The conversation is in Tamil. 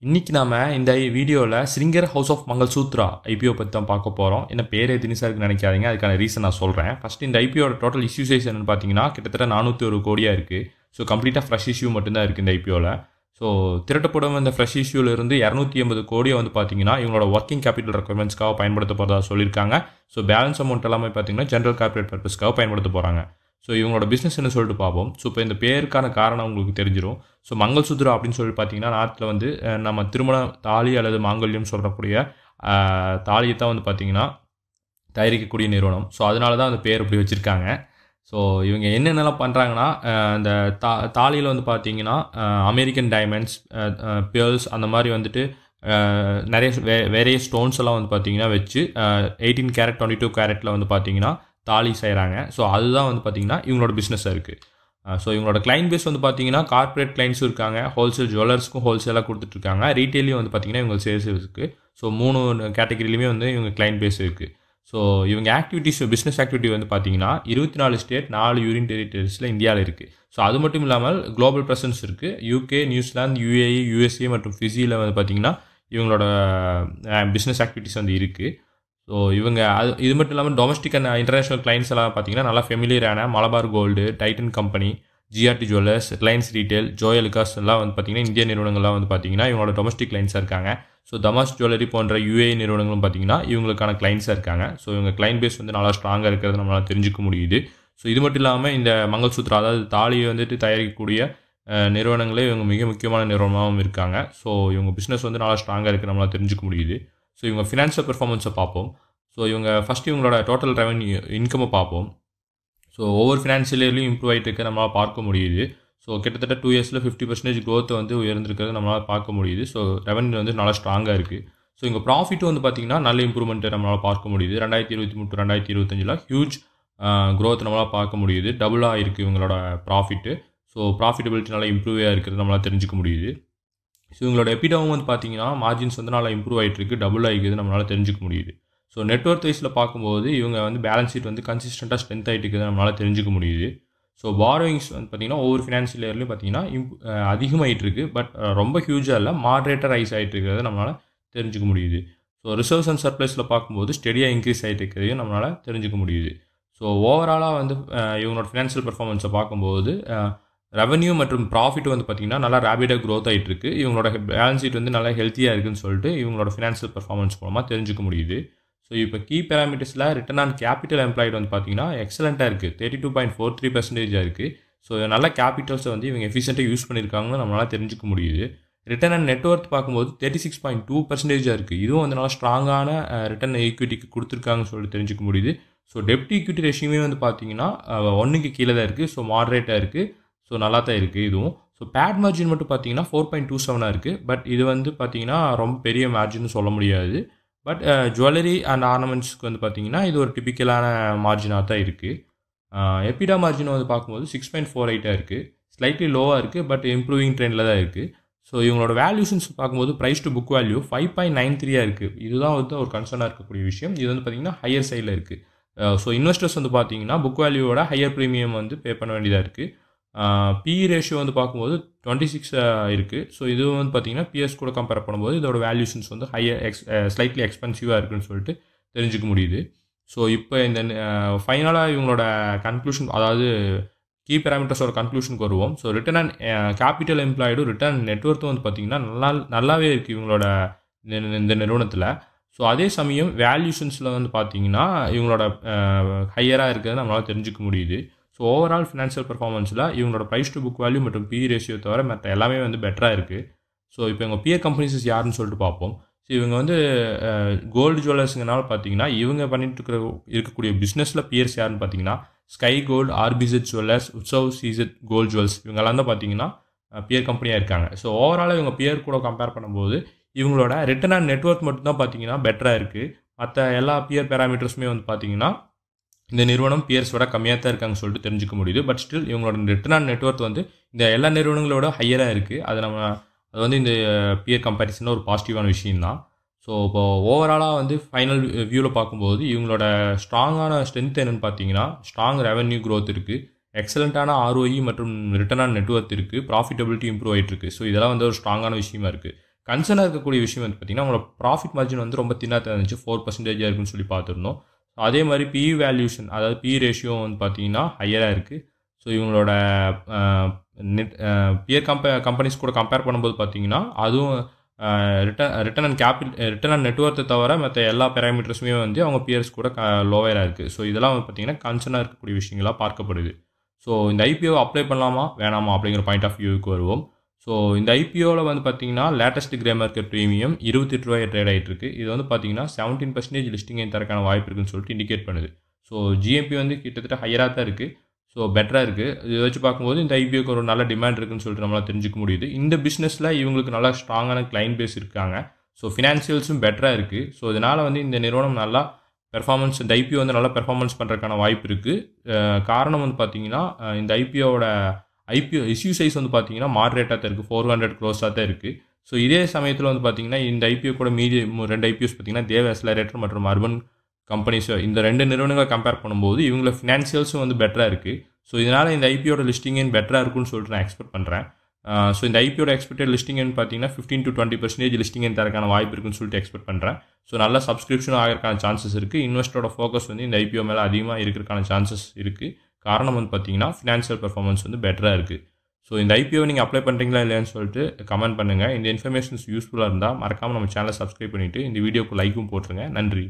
இன்னைக்கு நாம இந்த வீடியோவில் ஸ்ரிங்கர் ஹவுஸ் ஆஃப் மங்கள்சூத்ரா ஐபிஓ பற்றி தான் பார்க்க போகிறோம். என்ன பேரே தினிசாக இருக்குன்னு நினைக்காதீங்க, அதுக்கான ரீசன் நான் சொல்கிறேன். ஃபஸ்ட்டு இந்த ஐபிஓட டோட்டல் இஷ்யூ சைஸ் என்னன்னு பார்த்தீங்கன்னா கிட்டத்தட்ட 401 கோடியாக இருக்குது. ஸோ கம்ப்ளீட்டாக ஃப்ரெஷ் இஷ்யூ மட்டும்தான் இருக்குது இந்த ஐபிஓவில். ஸோ திரட்டப்படும் இந்த ஃப்ரெஷ் இஷ்யூலேருந்து 280 கோடியை வந்து பார்த்தீங்கன்னா இவங்களோட ஒர்க்கிங் கேபிட்டல் ரெக்குவயர்மெண்ட்ஸ்க்காக பயன்படுத்த போகிறதா சொல்லியிருக்காங்க. ஸோ பேலன்ஸ் அமௌண்ட் எல்லாமே பார்த்தீங்கன்னா ஜென்ரல் கார்பரேட் பர்பஸ்க்காக பயன்படுத்த போகிறாங்க. ஸோ இவங்களோட பிஸ்னஸ் என்ன சொல்லிட்டு பார்ப்போம். ஸோ இப்போ இந்த பேருக்கான காரணம் உங்களுக்கு தெரிஞ்சிடும். ஸோ மங்கள்சூத்ரா அப்படின்னு சொல்லி பார்த்தீங்கன்னா நாட்டில் வந்து நம்ம திருமண தாலி அல்லது மாங்கல்யம் சொல்லக்கூடிய தாலியை தான் வந்து பார்த்தீங்கன்னா தயாரிக்கக்கூடிய நிறுவனம். ஸோ அதனால தான் அந்த பேர் அப்படி வச்சுருக்காங்க. ஸோ இவங்க என்னென்னலாம் பண்ணுறாங்கன்னா இந்த தாலியில் வந்து பார்த்தீங்கன்னா அமெரிக்கன் டைமண்ட்ஸ், பேர்ல்ஸ் அந்த மாதிரி வந்துட்டு நிறைய வேறைய ஸ்டோன்ஸ் எல்லாம் வந்து பார்த்தீங்கன்னா வச்சு 18 கேரட் 22 கேரட்டில் வந்து பார்த்தீங்கன்னா தாலி செய்கிறாங்க. ஸோ அதுதான் வந்து பார்த்தீங்கன்னா இவங்களோட பிஸ்னஸாக இருக்குது. ஸோ இவங்களோட கிளைண்ட் பேஸ் வந்து பார்த்தீங்கன்னா கார்பரேட் கிளைண்ட்ஸும் இருக்காங்க, ஹோல்சேல் ஜுவல்லர்ஸ்க்கும் ஹோல்சேலாக கொடுத்துட்ருக்காங்க, ரீட்டெயிலையும் வந்து பார்த்தீங்கன்னா இவங்க சேல்ஸ் இருக்குது. ஸோ 3 கேட்டகரியிலுமே வந்து இவங்க கிளைண்ட் பேஸ் இருக்குது. ஸோ இவங்க ஆக்டிவிட்டிஸ் பிஸ்னஸ் ஆக்டிவிட்டி வந்து பார்த்தீங்கன்னா 24 ஸ்டேட் 4 யூனியன் டெரிட்டரிஸில் இந்தியாவில் இருக்குது. ஸோ அது மட்டும் இல்லாமல் குளோபல் ப்ரெசன்ஸ் இருக்குது. யூகே, நியூசிலாந்து, யுஏஇ, யூஎஸ்ஏ மற்றும் ஃபிஜியில் வந்து பார்த்தீங்கன்னா இவங்களோட பிஸ்னஸ் ஆக்டிவிட்டிஸ் வந்து இருக்குது. ஸோ இவங்க இது மட்டும் இல்லாமல் டொமஸ்டிக் அண்ட் இன்டர்நேஷனல் கிளைண்ட்ஸ் எல்லாம் பார்த்தீங்கன்னா நல்லா ஃபெமிலியரான Malabar gold, Titan company, GRT jewellers, Reliance retail, Joy Alukkas எல்லாம் வந்து பார்த்தீங்கன்னா இந்திய நிறுவனங்கள்லாம் வந்து பார்த்தீங்கன்னா இவங்களோட டொமஸ்டிக் கிளைண்ட்ஸாக இருக்காங்க. ஸோ தமாஸ் ஜுவல்லரி போன்ற யுஏஇ நிறுவனங்களும் பார்த்தீங்கன்னா இவங்களுக்கான கிளைண்ட்ஸாக இருக்காங்க. ஸோ இவங்க கிளைண்ட் பேஸ் வந்து நல்லா ஸ்ட்ராங்காக இருக்கிறது நம்மளால் தெரிஞ்சுக்க முடியுது. ஸோ இது மட்டும் இல்லாமல் இந்த மங்கள்சூத்ரா அதாவது தாலியை வந்துட்டு தயாரிக்கக்கூடிய நிறுவனங்களே இவங்க மிக முக்கியமான நிறுவனமாகவும் இருக்காங்க. ஸோ இவங்க பிஸ்னஸ் வந்து நல்லா ஸ்ட்ராங்காக இருக்குது நம்மளால் தெரிஞ்சுக்க முடியுது. ஸோ இவங்க ஃபினான்ஷியல் பெர்ஃபார்மன்ஸை பார்ப்போம். ஸோ இவங்க ஃபஸ்ட்டு இவங்களோட டோட்டல் ரெவன்யூ இன்கம்மை பார்ப்போம். ஸோ ஒவ்வொரு ஃபினான்ஷியல் இயர்லையும் இம்ப்ரூவ் ஆகிட்டு இருக்க நம்மளால் பார்க்க முடியுது. ஸோ கிட்டத்தட்ட 2 இயர்ஸில் 50% க்ரோத்தை வந்து உயர்ந்திருக்கிறது நம்மளால் பார்க்க முடியுது. ஸோ ரெவன்யூ வந்து நல்லா ஸ்ட்ராங்காக இருக்குது. ஸோ இவங்க ப்ராஃபிட்டும் வந்து பார்த்திங்கன்னா நல்ல இம்ப்ரூவ்மெண்ட்டை நம்மளால் பார்க்க முடியுது. 2023 2025 ஹியூஜ் க்ரோத் நம்மளால் பார்க்க முடியுது. டபுளாக இருக்குது இவங்களோட ப்ராஃபிட்டு. ஸோ ப்ராஃபிட்டபிலிட்டி நல்லா இம்ப்ரூவாக இருக்கிறது நம்மளால் தெரிஞ்சுக்க முடியுது. ஸோ இவங்களோட எபிடாவும் வந்து பார்த்தீங்கன்னா மார்ஜின்ஸ் வந்து நல்லா இம்ப்ரூவ் ஆகிட்டு இருக்குது, டபுள் ஆகிக்குது நம்மளால் தெரிஞ்சுக்க முடியுது. ஸோ நெட்வொர்க் வைஸில் பார்க்கும்போது இவங்க வந்து பேலன்ஸ் ஷீட் வந்து கன்சிஸ்டண்ட்டாக ஸ்ட்ரென்த் ஆகிட்டு இருக்குது நம்மளால் தெரிஞ்சுக்க முடியுது. ஸோ பாரோயிங்ஸ் வந்து பார்த்திங்கன்னா ஒவ்வொரு ஃபினான்ஷியல் இயர்லையும் பார்த்தீங்கன்னா அதிகமாகிட்டு இருக்குது. பட் ரொம்ப ஹியூஜாக இல்லை, மாட்ரேட்டாக ரைஸ் ஆகிட்டு இருக்கிறத நம்மளால் தெரிஞ்சுக்க முடியுது. ஸோ ரிசர்வ்ஸ் அண்ட் சர்ப்ளஸில் பார்க்கும்போது ஸ்டெடியாக இன்க்ரீஸ் ஆகிட்டு இருக்கிறதையும் நம்மளால் தெரிஞ்சுக்க முடியுது. ஸோ ஓவராலாக வந்து இவங்களோட ஃபினான்ஷியல் பெர்ஃபார்மன்ஸை பார்க்கும்போது ரெவன்யூ மற்றும் ப்ராஃபிட் வந்து பார்த்திங்கன்னா நல்லா ரேபிடாக க்ரோத் ஆகிட்டு இருக்குது. இவங்களோட பேலன்ஸ் ஷீட் வந்து நல்லா ஹெல்த்தியாக இருக்குதுன்னு சொல்லிட்டு இவங்களோட ஃபினான்ஷியல் பெர்ஃபார்மன்ஸ் மூலமாக தெரிஞ்சுக்க முடியுது. ஸோ இப்போ கீ பேராமீட்டர்ஸில் ரிட்டர்ன் ஆன் கேபிட்டல் எம்ப்ளாய்டு வந்து பார்த்தீங்கன்னா எக்ஸலண்ட்டாக இருக்குது, 32.43% இருக்குது. ஸோ நல்ல கேபிட்டல்ஸை வந்து இவங்க எஃபிஷியண்ட்டாக யூஸ் பண்ணியிருக்காங்கன்னு நம்மளால் தெரிஞ்சுக்க முடியுது. ரிட்டர்ன் அண்ட் நெட்வொர்த் பார்க்கும்போது 36.2% இருக்குது. இதுவும் வந்து நல்லா ஸ்ட்ராங்கான ரிட்டர்ன் ஈக்விட்டிக்கு கொடுத்துருக்காங்கன்னு சொல்லிட்டு தெரிஞ்சுக்க முடியுது. ஸோ டெப்ட் ஈக்விட்டி ரேஷியோமே வந்து பார்த்தீங்கன்னா 1க்கு கீழே தான் இருக்குது. ஸோ மாட்ரேட்டாக இருக்குது. ஸோ நல்லா தான் இருக்குது இதுவும். ஸோ பேட் மார்ஜின் மட்டும் பார்த்தீங்கன்னா 4.27 இருக்குது. பட் இது வந்து பார்த்தீங்கன்னா ரொம்ப பெரிய மார்ஜின்னு சொல்ல முடியாது. பட் ஜுவல்லரி அண்ட் ஆர்னமெண்ட்ஸ்க்கு வந்து பார்த்தீங்கன்னா இது ஒரு டிப்பிக்கலான மார்ஜினாக தான் இருக்குது. எபிடா மார்ஜின் வந்து பார்க்கும்போது 6.48 இருக்குது, ஸ்லைட்லி லோவாக இருக்குது, பட் இம்ப்ரூவிங் ட்ரெண்டில் தான் இருக்குது. ஸோ இவங்களோட வேல்யூஷன்ஸ் பார்க்கும்போது ப்ரைஸ் டு புக் வேல்யூ 5.93 இருக்குது. இதுதான் வந்து ஒரு கன்சர்னாக இருக்கக்கூடிய விஷயம். இது வந்து பார்த்திங்கன்னா ஹையர் சைடில் இருக்குது. ஸோ இன்வெஸ்டர்ஸ் வந்து பார்த்தீங்கன்னா புக் வேல்யூவோட ஹையர் ப்ரீமியம் வந்து பே பண்ண வேண்டியதாக இருக்குது. பிஇ ரேஷியோ வந்து பார்க்கும்போது 26 இருக்குது. ஸோ இது வந்து பார்த்திங்கன்னா பிஎஸ் கூட கம்பேர் பண்ணும்போது இதோட வேல்யூஷன்ஸ் வந்து ஸ்லைட்லி எக்ஸ்பென்சிவாக இருக்குன்னு சொல்லிட்டு தெரிஞ்சுக்க முடியுது. ஸோ இப்போ இந்த ஃபைனலாக இவங்களோட கன்க்ளூஷன், அதாவது கீ பேராமீட்டர்ஸோட கன்க்ளூஷனுக்கு வருவோம். ஸோ ரிட்டர்ன் அண்ட் கேபிட்டல் எம்ப்ளாய்டும் ரிட்டர்ன் நெட்வொர்த்தும் வந்து பார்த்திங்கன்னா நல்லாவே இருக்குது இவங்களோட இந்த நிறுவனத்தில். ஸோ அதே சமயம் வேல்யூஷன்ஸில் வந்து பார்த்திங்கன்னா இவங்களோட ஹையராக இருக்கிறத நம்மளால் தெரிஞ்சுக்க முடியுது. ஸோ ஓவரால் ஃபினான்ஷியல் பெர்ஃபார்மன்ஸில் இவங்களோட ப்ரைஸ் டு புக் வேல்யூ மற்றும் பிஇ ரேஷியோ தவிர மற்ற எல்லாமே வந்து பெட்டராக இருக்குது. ஸோ இப்போ இவங்க பியர் கம்பெனிஸ் யாருன்னு சொல்லிட்டு பார்ப்போம். ஸோ இவங்க வந்து கோல்டு ஜுவல்லர்ஸுங்கனால பார்த்தீங்கன்னா இவங்க பண்ணிட்டு இருக்கக்கூடிய பிஸ்னஸில் பியர்ஸ் யாருன்னு பார்த்தீங்கன்னா sky gold, ஆர்பிசெட் jewellers, Utsav சிசெட் gold jewels இவங்கெல்லாம் தான் பார்த்தீங்கன்னா பியர் கம்பெனியாக இருக்காங்க. ஸோ ஓவராலாக இவங்க பியர் கூட கம்பேர் பண்ணும்போது இவங்களோட ரிட்டர்ன் அண்ட் நெட்வொர்க் மட்டும் தான் பார்த்தீங்கன்னா பெட்டராக இருக்குது. மற்ற எல்லா பியர் பேராமீட்டர்ஸுமே வந்து பார்த்தீங்கன்னா இந்த நிறுவனம் பியர்ஸோட கம்மியாக தான் இருக்காங்கன்னு சொல்லிட்டு தெரிஞ்சுக்க முடியுது. பட் ஸ்டில் இவங்களோட ரிட்டர்ன் ஆன் நெட்வொர்க் வந்து இந்த எல்லா நிறுவனங்களோட ஹையராக இருக்குது. அது வந்து இந்த பியர் கம்பேரிசனில் ஒரு பாசிட்டிவான விஷயம் தான். ஸோ இப்போ ஓவராலாக வந்து ஃபைனல் வியூவில் பார்க்கும்போது இவங்களோட ஸ்ட்ராங்கான ஸ்ட்ரென்த் என்னென்னு பார்த்தீங்கன்னா ஸ்ட்ராங் ரெவன்யூ க்ரோத் இருக்குது, எக்ஸலண்ட்டான ஆர்ஓஇ மற்றும் ரிட்டர்ன் ஆன் நெட்வொர்க் இருக்குது, ப்ராஃபிட்டபிலிட்டி இம்ப்ரூவ் ஆகிட்டு இருக்குது. ஸோ இதெல்லாம் வந்து ஒரு ஸ்ட்ராங்கான விஷயமா இருக்குது. கன்சர்னாக இருக்கக்கூடிய விஷயம் வந்து பார்த்தீங்கன்னா உங்களோட ப்ராஃபிட் மார்ஜின் வந்து ரொம்ப தின்னாக இருந்துச்சு 4% இருக்குன்னு சொல்லி பார்த்துருந்தோம். அதே மாதிரி பிஇ வேல்யூஷன் அதாவது பிஇ ரேஷியோ வந்து பார்த்தீங்கன்னா ஹையராக இருக்குது. ஸோ இவங்களோட நெட் பியர் கம்பெனிஸ் கூட கம்பேர் பண்ணும்போது பார்த்தீங்கன்னா அதுவும் ரிட்டர்ன் அண்ட் ரிட்டர்ன் அண்ட் நெட்ஒர்த்தை தவிர மற்ற எல்லா பேராமீட்டர்ஸுமே வந்து அவங்க பியர்ஸ் கூட லோவராக இருக்குது. ஸோ இதெல்லாம் வந்து பார்த்தீங்கன்னா கன்சர்னாக இருக்கக்கூடிய விஷயங்களாக பார்க்கப்படுது. ஸோ இந்த ஐபிஓ அப்ளை பண்ணலாமா வேணாமா அப்படிங்கிற பாயிண்ட் ஆஃப் வியூவுக்கு வருவோம். ஸோ இந்த ஐபிஓவில் வந்து பார்த்தீங்கன்னா latest grey market premium ₹28 trade ஆகிட்டு இருக்கு. இது வந்து பார்த்தீங்கன்னா 17% லிஸ்டிங் தரக்கான வாய்ப்பு இருக்குன்னு சொல்லிட்டு இண்டிகேட் பண்ணுது. ஸோ ஜிஎம்பி வந்து கிட்டத்தட்ட ஹையராக தான் இருக்குது. ஸோ பெட்டராக இருக்குது. இதை வச்சு பார்க்கும்போது இந்த ஐபிஓக்கு ஒரு நல்ல டிமாண்ட் இருக்குன்னு சொல்லிட்டு நம்மளால் தெரிஞ்சுக்க முடியுது. இந்த பிஸ்னஸில் இவங்களுக்கு நல்லா ஸ்ட்ராங்கான கிளைண்ட் பேஸ் இருக்காங்க. ஸோ ஃபினான்ஷியல்ஸும் பெட்டராக இருக்குது. ஸோ இதனால் வந்து இந்த நிறுவனம் நல்லா பெர்ஃபார்மன்ஸ் இந்த ஐபிஓ வந்து நல்லா பெர்ஃபார்மன்ஸ் பண்ணுறதுக்கான வாய்ப்பு இருக்குது. காரணம் வந்து பார்த்தீங்கன்னா இந்த ஐபிஓ இஷ்யூ சைஸ் வந்து பார்த்தீங்கன்னா மாட்ரேட்டாக தான் இருக்குது. 400 crores தான் இருக்குது. ஸோ இதே சமயத்தில் வந்து பார்த்தீங்கன்னா இந்த ஐபிஓ கூட மீதி 2 ஐபிஓஸ் பார்த்தீங்கன்னா தேவ் அக்ஸலரேட்டர் மற்றும் அர்பன் கம்பெனிஸ் இந்த 2 நிறுவனங்களை கம்பேர் பண்ணும்போது இவங்கள ஃபினான்ஷியல்ஸும் வந்து பெட்டராக இருக்குது. ஸோ இதனால் இந்த ஐபிஓட லிஸ்டிங் பெட்டராக இருக்குன்னு சொல்லிட்டு நான் எக்ஸ்பெக்ட் பண்ணுறேன். ஸோ இந்த ஐபிஓட எக்ஸ்பெக்டட் லிஸ்டிங் பார்த்தீங்கன்னா 15 to 20% லிஸ்டிங் தரக்கான வாய்ப்பு இருக்குன்னு சொல்லிட்டு எக்ஸ்பெக்ட் பண்ணுறேன். ஸோ நல்ல சப்ஸ்கிரிப்ஷனும் ஆகிறதுக்கான சான்சஸ் இருக்குது. இன்வெஸ்டரோட ஃபோக்கஸ் வந்து இந்த ஐபிஓ மேலே அதிகமாக இருக்கிறதுக்கான சான்சஸ் இருக்குது. காரணம் வந்து பார்த்தீங்கன்னா ஃபினான்ஷியல் பெர்ஃபார்மன்ஸ் வந்து பெட்டராக இருக்குது. ஸோ இந்த ஐபிஓ நீங்கள் அப்ளை பண்ணுறீங்களா இல்லையான்னு சொல்லிட்டு கமெண்ட் பண்ணுங்கள். இந்த இன்ஃபர்மேஷன்ஸ் யூஸ்ஃபுல்லாக இருந்தால் மறக்காமல் நம்ம சேனலை சப்ஸ்கிரைப் பண்ணிவிட்டு இந்த வீடியோக்கு லைக்கும் போட்டுருங்க. நன்றி.